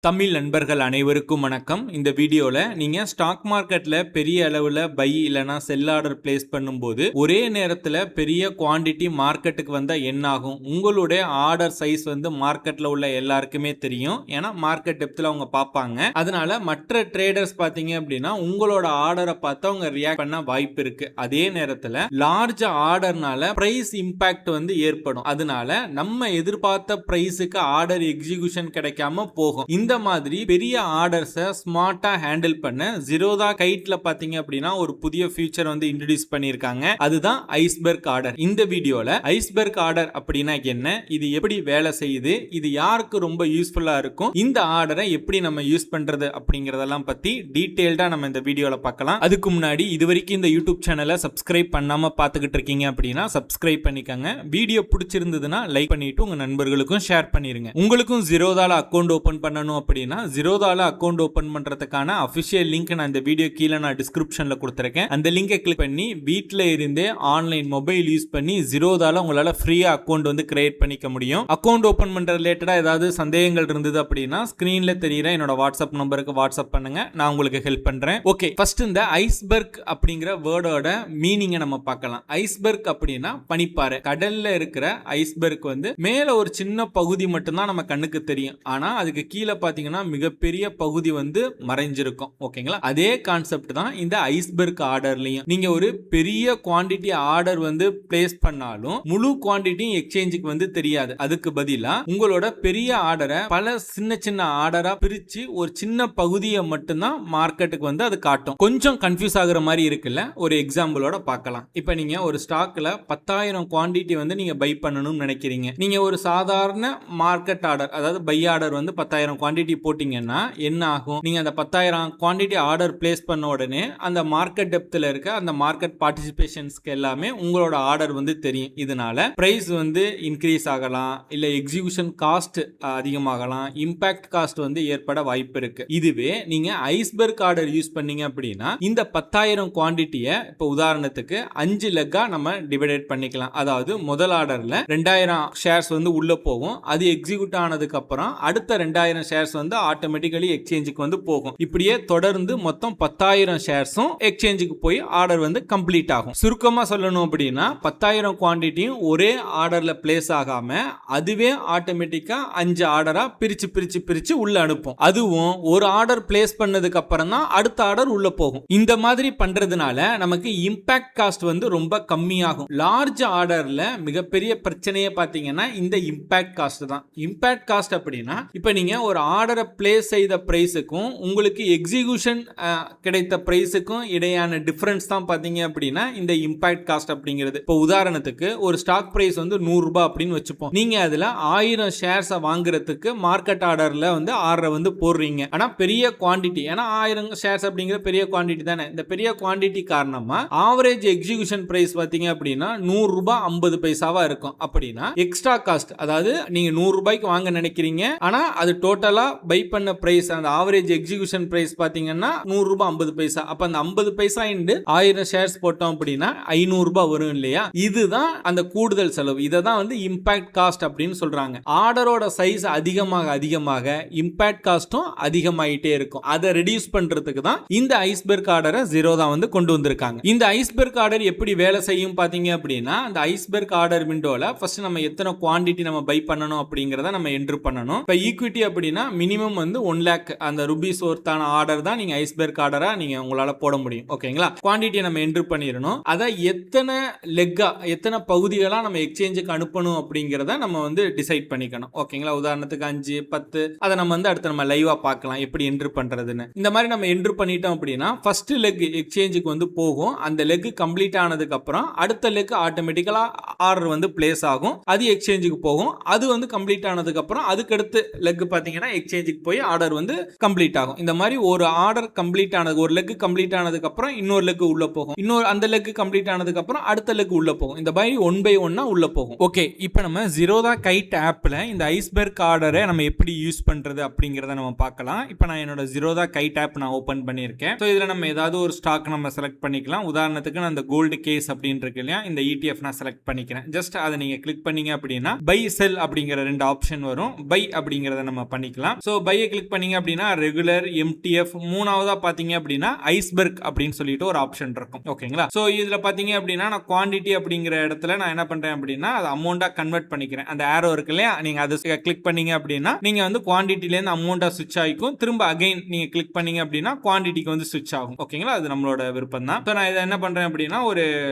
தமிழ் நண்பர்கள் அனைவருக்கும் வணக்கம். இந்த வீடியோவில் நீங்கள் ஸ்டாக் மார்க்கெட்டில் பெரிய அளவில் பை இல்லைனா செல் ஆர்டர் பிளேஸ் பண்ணும்போது ஒரே நேரத்தில் பெரிய குவான்டிட்டி மார்க்கெட்டுக்கு வந்தால் என்ன ஆகும், உங்களுடைய ஆர்டர் சைஸ் மார்க்கெட்டில் உள்ள எல்லாருக்குமே தெரியும். ஏன்னா மார்க்கெட் டெப்த்தில் அவங்க பார்ப்பாங்க. அதனால மற்ற ட்ரேடர்ஸ் பார்த்தீங்க அப்படின்னா உங்களோட ஆர்டரை பார்த்து அவங்க ரியாக்ட் பண்ண வாய்ப்பு இருக்கு. அதே நேரத்தில் லார்ஜ் ஆர்டர்னால பிரைஸ் இம்பாக்ட் ஏற்படும். அதனால நம்ம எதிர்பார்த்த பிரைஸுக்கு ஆர்டர் எக்ஸிகியூஷன் கிடைக்காம போகும். இந்த மாதிரி பெரிய ஆர்டர்ஸை ஸ்மார்ட்டா ஹேண்டில் பண்ண ஜீரோதா கைட்ல பாத்தீங்க அப்படின்னா ஒரு புதிய ஃபியூச்சர் இன்ட்ரோடியூஸ் பண்ணிருக்காங்க. அதுதான் ஐஸ்பெர்க் ஆர்டர். இந்த வீடியோல ஐஸ்பெர்க் ஆர்டர் அப்படின்னா என்ன, இது எப்படி வேலை செய்யுது, இது யாருக்கு ரொம்ப யூஸ்ஃபுல்லா இருக்கும், இந்த ஆர்டரை எப்படி நம்ம யூஸ் பண்றது அப்படிங்கறதெல்லாம் பத்தி டீடைல்டா நம்ம இந்த வீடியோல பார்க்கலாம். அதுக்கு முன்னாடி இதுவரைக்கும் இந்த யூடியூப் சேனலை சப்ஸ்கிரைப் பண்ணாம பாத்துக்கிட்டு இருக்கீங்க அப்படின்னா சப்ஸ்கிரைப் பண்ணிக்கங்க. வீடியோ பிடிச்சிருந்ததுன்னா லைக் பண்ணிட்டு உங்க நண்பர்களுக்கும் ஷேர் பண்ணிருங்க. உங்களுக்கும் ஜீரோதால அக்கௌண்ட் ஓபன் பண்ணணும் அப்படின்னா ஜீரோதால அக்கௌண்ட் ஓபன் பண்றதுக்கான அபிஷியல் லிங்க் நான் இந்த வீடியோ கீழே நான் டிஸ்கிரிப்ஷன்ல கொடுத்திருக்கேன். அந்த லிங்கை கிளிக் பண்ணி வீட்ல இருந்தே ஆன்லைன் மொபைல் யூஸ் பண்ணி ஜீரோதால உங்களால ஃப்ரீயா அக்கௌண்ட் கிரியேட் பண்ணிக்க முடியும். அக்கௌண்ட் ஓபன் பண்ற ரிலேட்டடா ஏதாவது சந்தேகங்கள் இருந்தது அப்படின்னா ஸ்கிரீன்ல தெரியுற என்னோட வாட்ஸ்அப் நம்பருக்கு வாட்ஸ்அப் பண்ணுங்க, நான் உங்களுக்கு ஹெல்ப் பண்றேன். ஓகே, ஃபர்ஸ்ட் இந்த ஐஸ்பெர்க் அப்படிங்கிற வேர்டோட மீனிங்கை நம்ம பார்க்கலாம். ஐஸ்பெர்க் அப்படின்னா பனிப்பாறை. கடல்ல இருக்கிற ஐஸ்பெர்க் மேல ஒரு சின்ன பகுதி மட்டும்தான் நம்ம கண்ணுக்கு தெரியும். ஆனா அதுக்கு கீழே பாத்தீங்கன்னா மிகப்பெரிய பகுதி மறைஞ்சிருக்கும். ஓகேங்களா? அதே கான்செப்ட் தான் இந்த ஐஸ்பெர்க் ஆர்டர்லயும். நீங்க ஒரு பெரிய குவாண்டிட்டி ஆர்டர் பிளேஸ் பண்ணாலும் முழு குவாண்டிட்டியும் எக்ஸ்சேஞ்சுக்கு தெரியாது. அதுக்கு பதிலா உங்களோட பெரிய ஆர்டரை பல சின்ன சின்ன ஆர்டரா பிரிச்சு ஒரு சின்ன பகுதியை மட்டும்தான் மார்க்கெட்டுக்கு அது காட்டும். கொஞ்சம் கன்ஃபியூஸ் ஆகுற மாதிரி இருக்குல்ல? ஒரு எக்ஸாம்பிளோட பார்க்கலாம். இப்ப நீங்க ஒரு ஸ்டாக்ல 10,000 குவாண்டிட்டி நீங்க பை பண்ணணும்னு நினைக்கிறீங்க. நீங்க ஒரு சாதாரண மார்க்கெட் ஆர்டர், அதாவது பை ஆர்டர் 10,000 குவாண்டிட்டி போட்டீங்கன்னா என்ன ஆகும், நீங்க அந்த 10,000 குவாண்டிட்டி ஆர்டர் பிளேஸ் பண்ண உடனே அந்த மார்க்கெட் டெப்த்ல இருக்க அந்த மார்க்கெட் பார்ட்டிசிபேஷன்ஸ்க்கு எல்லாமே உங்களோட ஆர்டர் தெரியும். இதனால பிரைஸ் இன்க்ரீஸ் ஆகலாம், இல்ல எக்ஸிகியூஷன் காஸ்ட் அதிகமாகலாம், இம்பாக்ட் காஸ்ட் ஏற்பட வாய்ப்பு இருக்கு. இதுவே நீங்க ஐஸ்பெர்க் ஆர்டர் யூஸ் பண்ணீங்க அப்படின்னா இந்த 10,000 குவாண்டிட்டியை இப்ப உதாரணத்துக்கு 5 லெக்கா நம்ம டிவைடேட் பண்ணிக்கலாம். அதாவது முதல் ஆர்டர்ல 2,000 ஷேர்ஸ் உள்ள போகும். அது எக்ஸிக்யூட் ஆனதுக்கு அப்புறம் அடுத்த 2,000 ஷேர்ஸ் ஆட்டோமேட்டிக்கலி எக்ஸ்சேஞ்சுக்கு போகும். இப்படியே தொடர்ந்து மொத்தம் 10,000 ஷேர்ஸும் எக்ஸ்சேஞ்சுக்கு போய் ஆர்டர் கம்ப்ளீட் ஆகும். சுருக்கமா சொல்லணும் அப்படின்னா 10,000 குவாண்டிட்டியும் ஒரே ஆர்டர்ல பிளேஸ் ஆகாம அதுவே ஆட்டோமேட்டிக்கா 5 ஆர்டரா பிரிச்சு பிரிச்சு பிரிச்சு உள்ள அனுப்பும். அதுவும் ஒரு ஆர்டர் பிளேஸ் பண்ணதுக்கு அப்புறம் தான் அடுத்த ஆர்டர் உள்ள போகும். இந்த மாதிரி பண்றதுனால நமக்கு இம்பாக்ட் காஸ்ட் ரொம்ப கம்மியாகும். லார்ஜ் ஆர்டர்ல மிகப்பெரிய பிரச்சனையே பாத்தீங்கன்னா இந்த இம்பாக்ட் காஸ்ட் தான். இம்பாக்ட் காஸ்ட் அப்படின்னா இப்ப நீங்க ஒரு ஆர்டரை பிளேஸ் செய்த பிரைஸுக்கும் உங்களுக்கு எக்ஸிகியூஷன் கிடைத்த பிரைஸுக்கும் இடையான டிஃபரன்ஸ் தான் பாத்தீங்க அப்படின்னா இந்த இம்பாக்ட் காஸ்ட் அப்படிங்கிறது. இப்போ உதாரணத்துக்கு ஒரு ஸ்டாக் பிரைஸ் 100 ரூபாய் அப்படின்னு வச்சுப்போம். நீங்க அதுல 1000 ஷேர்ஸ் வாங்குறதுக்கு மார்க்கெட் ஆர்டர்ல ஆர்டர் போடுறீங்க. ஆனா பெரிய குவாண்டிட்டி, ஏன்னா 1000 ஷேர்ஸ் அப்படிங்கிற பெரிய குவாண்டிட்டி தானே. இந்த பெரிய குவாண்டிட்டி காரணமா ஆவரேஜ் எக்ஸிகியூஷன் பிரைஸ் பாத்தீங்க அப்படின்னா 100 ரூபாய் 50 பைசாவா இருக்கும். அப்படின்னா எக்ஸ்ட்ரா காஸ்ட், அதாவது நீங்க 100 ரூபாய்க்கு வாங்க நினைக்கிறீங்க, ஆனா அது டோட்டலா பை பண்ண பிரைஸ் அந்த ஆவரேஜ் எக்ஸிகியூஷன் பிரைஸ் பாத்தீங்கன்னா 100 ரூபாய் 50 பைசா. அப்ப அந்த 50 பைசா இன்டு 1000 ஷேர்ஸ் போட்டோம் அப்படின்னா 500 ரூபாய் வரும் இல்லையா? இதுதான் அந்த கூடுதல் செலவு. இதை தான் இம்பாக்ட் காஸ்ட் அப்படின்னு சொல்றாங்க. ஆர்டரோட சைஸ் அதிகமாக அதிகமாக இம்பாக்ட் காஸ்டும் அதிகமாயிட்டே இருக்கும். அதை ரெடியூஸ் பண்றதுக்கு தான் இந்த ஐஸ்பெர்க் ஆர்டரை ஜீரோதா கொண்டு வந்திருக்காங்க. இந்த ஐஸ்பெர்க் ஆர்டர் எப்படி வேலை செய்யும் பாத்தீங்க அப்படின்னா அந்த ஐஸ்பெர்க் ஆர்டர் விண்டோல ஃபர்ஸ்ட் நம்ம எத்தனை குவாண்டிட்டி நம்ம பை பண்ணணும் அப்படிங்கறத நம்ம என்டர் பண்ணணும். இப்ப ஈக்விட்டி அப்படின்னா மினிமம் 1 lakh அந்த ரூபீஸ் ஒர்த்தான ஆர்டர் தான் நீங்க ஐஸ்பெர்க் ஆர்டரா நீங்க உங்களால போட முடியும். ஓகேங்களா? குவாண்டிட்டியை நம்ம என்டர் பண்ணிரணும். அதை எத்தனை லெக்கா, எத்தனை பகுதிகளா நம்ம எக்ஸ்சேஞ்சுக்கு அனுப்பணும் அப்படிங்கறத நம்ம டிசைட் பண்ணிக்கணும். ஓகேங்களா? உதாரணத்துக்கு 5, 10 அதை நம்ம அடுத்து நம்ம லைவா பார்க்கலாம் எப்படி என்டர் பண்றதுன்னு. இந்த மாதிரி நம்ம என்டர் பண்ணிட்டோம் அப்படின்னா ஃபர்ஸ்ட் லெக் எக்ஸ்சேஞ்சுக்கு போகும். அந்த லெக் கம்ப்ளீட் ஆனதுக்கு அப்புறம் அடுத்த லெக் ஆட்டோமேட்டிக்கலா ஆர்டர் பிளேஸ் ஆகும். அது எக்ஸ்சேஞ்சுக்கு போகும். அது கம்ப்ளீட் ஆனதுக்கு அப்புறம் அதுக்கு அடுத்து லெக் பாத்தீங்கன்னா எக்ஸ்சேஞ்சுக்கு போய் ஆர்டர் கம்ப்ளீட் ஆகும். இந்த மாதிரி ஒரு ஆர்டர் கம்ப்ளீட் ஆனது, ஒரு லெக் கம்ப்ளீட் ஆனதுக்கு அப்புறம் இன்னொரு லெக் உள்ள போகும். இன்னொரு அந்த லெக் கம்ப்ளீட் ஆனதுக்கு அப்புறம் அடுத்த லெக் உள்ள போகும். இந்த மாதிரி 1 by 1 உள்ள போகும். ஓகே, இப்போ நம்ம ஜீரோதா கைட் ஆப்ல இந்த ஐஸ்பெர்க் ஆர்டரை நம்ம எப்படி யூஸ் பண்றது அப்படிங்கறத நம்ம பார்க்கலாம். இப்போ நான் என்னோட ஜீரோதா கைட் ஆப் நான் ஓபன் பண்ணியிருக்கேன். ஸோ இதுல நம்ம ஏதாவது ஒரு ஸ்டாக் நம்ம செலக்ட் பண்ணிக்கலாம். உதாரணத்துக்கு நான் இந்த கோல்டு கேஸ் அப்படின்னு இருக்கு இல்லையா, இந்த ETF நான் செலக்ட் பண்ணிக்கிறேன். ஜஸ்ட் அதை நீங்க கிளிக் பண்ணீங்க அப்படின்னா பை செல் அப்படிங்கிற 2 ஆப்ஷன் வரும். பை அப்படிங்கறத நம்ம பண்ணிக்கலாம். சோ பையை கிளிக் பண்ணீங்க அப்படின்னா ரெகுலர், எம்டிஎஃப், மூணாவதா பாத்தீங்க அப்படின்னா ஐஸ்பெர்க் அப்படின்னு சொல்லிட்டு ஒரு ஆப்ஷன் இருக்கும். ஓகேங்களா? சோ இதுல பாத்தீங்க அப்படின்னா நான் குவாண்டிட்டி அப்படிங்கிற இடத்துல நான் என்ன பண்றேன் அப்படின்னா அது அமௌண்டா கன்வெர்ட் பண்ணிக்கிறேன். அந்த ஏரோ இருக்கு இல்லையா, நீங்க அதை கிளிக் பண்ணீங்க அப்படின்னா நீங்க வந்து குவாண்டிட்டில இருந்து அமௌண்டா ஸ்விட்ச் ஆகிக்கும். திரும்ப அகைன் நீங்க கிளிக் பண்ணீங்க அப்படின்னா குவாண்டிட்டிக்கு வந்து ஸ்விட்ச் ஆகும். ஓகேங்களா? அது நம்மளோட விருப்பம் தான். சோ நான் இதை என்ன பண்றேன் அப்படின்னா ஒரு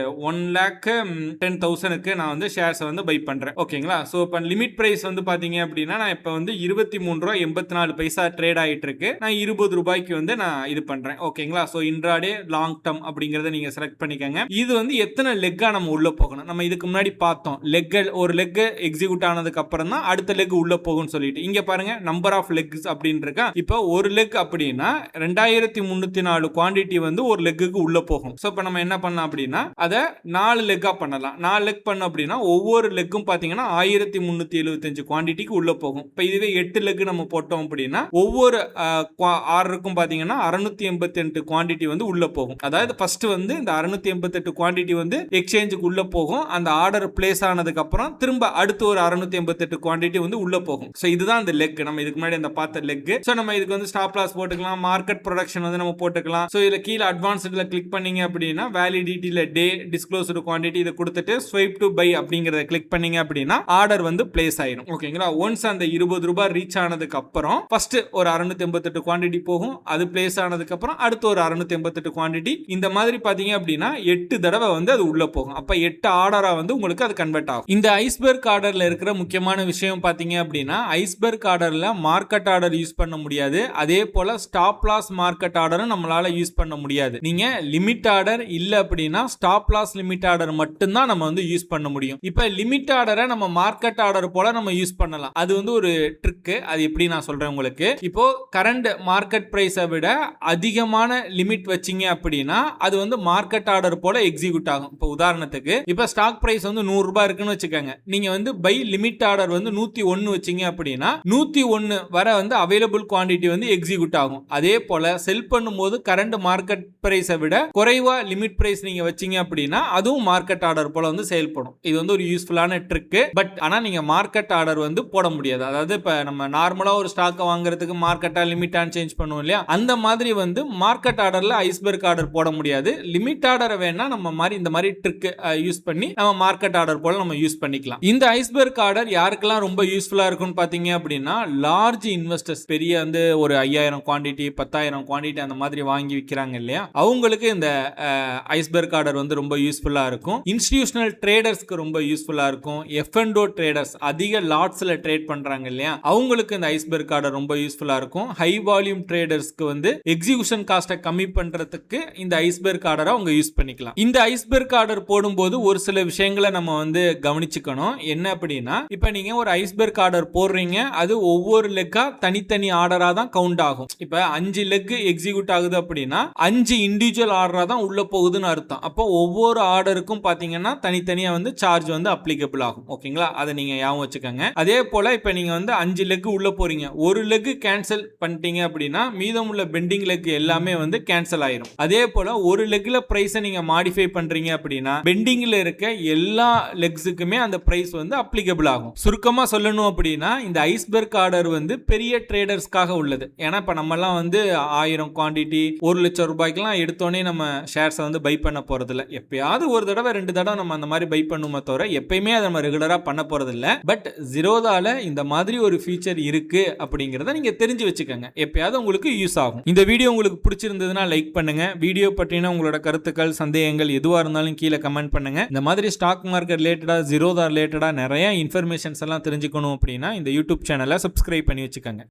1,10,000க்கு நான் வந்து ஷேர்ஸ் வந்து பை பண்றேன். ஓகேங்களா? சோ இப்போ லிமிட் பிரைஸ் வந்து பாத்தீங்க அப்படின்னா நான் இப்போ வந்து ₹23.84 ட்ரேட் ஆயிட்டு இருக்கு. நான் ₹20 வந்து நான் இது பண்றேன். ஓகேங்களா? சோ இன்ட்ராடே, லாங் டர்ம் அப்படிங்கறத நீங்க செலக்ட் பண்ணிக்கங்க. இது வந்து எத்தனை லெக்கா நம்ம உள்ள போகணும். நம்ம இதுக்கு முன்னாடி பார்த்தோம் ஒரு லெக் எக்ஸிக்யூட் ஆனதுக்கு அப்புறம் தான் அடுத்த லெக் உள்ள போகும்னு சொல்லிட்டு. இங்க பாருங்க நம்பர் ஆஃப் லெக்ஸ் அப்படின்னு இருக்கா. இப்போ ஒரு லெக் அப்படின்னா 2304 குவாண்டிட்டி வந்து ஒரு லெக்குக்கு உள்ள போகும். சோ இப்போ நம்ம என்ன பண்ணலாம் அப்படின்னா அதை 4 லெக்கா பண்ணலாம். 4 லெக் பண்ண அப்படின்னா ஒவ்வொரு லெக்கும் பாத்தீங்கன்னா 1375 குவாண்டிட்டிக்கு உள்ள போகும். இப்போ இதுவே 8 லெக் நம்ம போட்டோம் அப்படின்னா ஒவ்வொரு ஆர்டருக்கும் பாத்தீங்கன்னா 688 குவாண்டிட்டி வந்து உள்ள போகும். அதாவது ஃபர்ஸ்ட் வந்து இந்த 688 குவாண்டிட்டி வந்து எக்ஸ்சேஞ்சுக்கு உள்ள போகும். அந்த ஆர்டர் பிளேஸ் ஆனதுக்கு அப்புறம் திரும்ப அடுத்து ஒரு 688 குவாண்டிட்டி வந்து உள்ள போகும். சோ இதுதான் இந்த லெக். நம்ம இதுக்கு முன்னாடி அந்த பார்த்த லெக். சோ நம்ம இதுக்கு வந்து ஸ்டாப் லாஸ் போட்டுக்கலாம், மார்க்கெட் ப்ரொடக்ஷன் வந்து நம்ம போட்டுக்கலாம். சோ இதுல கீழ அட்வான்ஸ்ட்ல கிளிக் பண்ணீங்க அப்படின்னா வேலிடிட்டில டே, டிஸ்க்ளோஸ்டு குவாண்டிட்டி இத கொடுத்துட்டு ஸ்வைப் டு பை அப்படிங்கறத கிளிக் பண்ணீங்க அப்படின்னா ஆர்டர் வந்து பிளேஸ் ஆயிடும். ஓகேங்களா? ஒன்ஸ் அந்த ₹20 ரீச் ஆனதுக்கு அப்புறம் ஃபர்ஸ்ட் ஒரு 688 குவாண்டிட்டி போகும். அது பிளேஸ் ஆனதுக்கு அப்புறம் அடுத்து ஒரு 688 குவாண்டிட்டி. இந்த மாதிரி பாத்தீங்க அப்படின்னா 8 தடவை வந்து அது உள்ள போகும். அப்ப 8 ஆர்டரா வந்து உங்களுக்கு அது கன்வெர்ட் ஆகும். இந்த ஐஸ்பெர்க் ஆர்டர்ல இருக்கிற முக்கியமான விஷயம் பாத்தீங்க அப்படின்னா ஐஸ்பெர்க் ஆர்டர்ல மார்க்கெட் ஆர்டர் யூஸ் பண்ண முடியாது. அதே போல ஸ்டாப் லாஸ் மார்க்கெட் ஆர்டரும் நம்மளால யூஸ் பண்ண முடியாது. நீங்க லிமிட் ஆர்டர் இல்ல அப்படின்னா ஸ்டாப் லாஸ் லிமிட் ஆர்டர் மட்டும் தான் நம்ம வந்து யூஸ் பண்ண முடியும். இப்ப லிமிட் ஆர்டரை நம்ம மார்க்கெட் ஆர்டர் போல நம்ம யூஸ் பண்ணலாம். அது வந்து ஒரு ட்ரிக். அது எப்படி நான் சொல்றேன் உங்களுக்கு. இப்போ கரண்ட் மார்க்கெட் பிரைஸை விட அதிகமான லிமிட் வச்சீங்க அப்படின்னா அது வந்து மார்க்கெட் ஆர்டர் போல எக்ஸிக்யூட் ஆகும். இப்போ உதாரணத்துக்கு இப்ப ஸ்டாக் பிரைஸ் வந்து ₹100 இருக்குன்னு வச்சுக்கோங்க. நீங்க வந்து பை லிமிட் ஆர்டர் வந்து 101 வச்சீங்க அப்படின்னா 101 வர வந்து அவைலபிள் குவாண்டிட்டி வந்து எக்ஸிக்யூட் ஆகும். அதே போல செல் பண்ணும்போது கரண்ட் மார்க்கெட் பிரைஸை விட குறைவா லிமிட் பிரைஸ் நீங்க வச்சீங்க அப்படின்னா அதுவும் மார்க்கெட் ஆர்டர் போல வந்து செயல்படும். இது வந்து ஒரு யூஸ்ஃபுல்லான ட்ரிக். பட் ஆனா நீங்க மார்க்கெட் ஆர்டர் வந்து போட முடியாது. அதாவது இப்ப நம்ம நார்மலா ஒரு ஸ்டாக் வாங்குறதுக்கு மார்க்கெட்டா லிமிட்டா சேஞ்ச் பண்ணுவோம் இல்லையா, அந்த மாதிரி வந்து மார்க்கெட் ஆர்டர்ல ஐஸ்பெர்க் ஆர்டர் போட முடியாது. லிமிட் ஆர்டரை வேணா நம்ம மாதிரி இந்த மாதிரி ட்ரிக் யூஸ் பண்ணி நம்ம மார்க்கெட் ஆர்டர் போல நம்ம யூஸ் பண்ணிக்கலாம். இந்த ஐஸ்பெர்க் ஆர்டர் யாருக்கெல்லாம் ரொம்ப யூஸ்ஃபுல்லா இருக்கும்னு பாத்தீங்க அப்படின்னா லார்ஜ் இன்வெஸ்டர்ஸ், பெரிய வந்து ஒரு 5000 குவாண்டிட்டி 10,000 குவாண்டிட்டி அந்த மாதிரி வாங்கி விற்கிறாங்க இல்லையா, அவங்களுக்கு இந்த ஐஸ்பெர்க் ஆர்டர் வந்து ரொம்ப யூஸ்ஃபுல்லா இருக்கும். இன்ஸ்டிடியூஷனல் ட்ரேடர்ஸ்க்கு ரொம்ப யூஸ்ஃபுல்லா இருக்கும். F&O ட்ரேடர்ஸ் அதிக லாட்ஸ்ல ட்ரேட் பண்றாங்க இல்லையா, அவங்களுக்கு இந்த ஐஸ்பெர்க் ஆர்டர் ரொம்ப யூஸ்ஃபுல்லா இருக்கும். ஹை வால்யூம் ட்ரேடர்ஸ்க்கு வந்து எக்ஸிகியூஷன் காஸ்ட்டை கம்மி பண்றதுக்கு இந்த ஐஸ்பெர்க் ஆர்டரை அவங்க யூஸ் பண்ணிக்கலாம். இந்த ஐஸ்பெர்க் ஆர்டர் போடும்போது ஒரு சில விஷயங்களை நம்ம வந்து கவனிச்சுக்கணும். என்ன அப்படின்னா இப்ப நீங்க ஒரு ஐஸ்பெர்க் ஆர்டர் போடுறீங்க, அது ஒவ்வொரு லெக்கா தனித்தனி ஆர்டரா தான் கவுண்ட் ஆகும். இப்ப 5 லெக் எக்ஸிக்யூட் ஆகுது அப்படின்னா 5 இண்டிவிஜுவல் ஆர்டரா தான் உள்ள போகுதுன்னு அர்த்தம். அப்போ ஒவ்வொரு ஆர்டருக்கும் பாத்தீங்கன்னா தனித்தனியா வந்து சார்ஜ் வந்து அப்ளிகபிள் ஆகும். ஓகேங்களா? அதை நீங்க ஞாபகம் வச்சுக்கோங்க. அதே போல இப்ப நீங்க வந்து 5 லெக் உள்ள போறீங்க, ஒரு லெக் கேன்சல் பண்ணிட்டீங்க அப்படின்னா மீதம் உள்ள பெண்டிங் லெக் எல்லாமே வந்து கேன்சல் ஆயிரும். அதே போல ஒரு லெக்ல பிரைஸை நீங்க மாடிஃபை பண்றீங்க அப்படின்னா பெண்டிங்ல இருக்க எல்லா லெக்ஸுக்குமே அந்த பிரைஸ் வந்து அப்ளிகபிள் ஆகும். சுருக்கமா சொல்லணும் அப்படின்னா இந்த ஐஸ்பெர்க் ஆர்டர் வந்து பெரிய ட்ரேடர்ஸ்க்காக உள்ளது. ஏன்னா இப்ப நம்ம எல்லாம் வந்து 1000 குவாண்டிட்டி 1 லட்சம் ரூபாய்க்குலாம் எடுத்தோடனே நம்ம ஷேர்ஸை வந்து பை பண்ண போறது இல்ல. எப்பயாவது ஒரு தடவை 2 தடவை நம்ம அந்த மாதிரி பை பண்ணுமே தவிர எப்பயுமே அதை நம்ம ரெகுலரா பண்ண போறது இல்ல. பட் ஜீரோதால இந்த மாதிரி ஒரு ஃபீச்சர் இருக்கு அப்படிங்கறத நீங்க தெரிஞ்சு வச்சுக்கோங்க. எப்பயாவது உங்களுக்கு யூஸ் ஆகும். இந்த வீடியோ உங்களுக்கு பிடிச்சிருந்ததுன்னா லைக் பண்ணுங்க. வீடியோ பற்றின உங்களோட கருத்துக்கள், சந்தேகங்கள் எதுவா இருந்தாலும் கீழே கமெண்ட் பண்ணுங்க. இந்த மாதிரி ஸ்டாக் மார்க்கெட் ரிலேட்டடா, ஜீரோதா ரிலேட்டடா நிறைய இன்ஃபர்மேஷன்ஸ் எல்லாம் தெரிஞ்சுக்கணும் அப்படின்னா இந்த யூடியூப் சேனலை சப்ஸ்கிரைப் பண்ணி வச்சுக்கோங்க.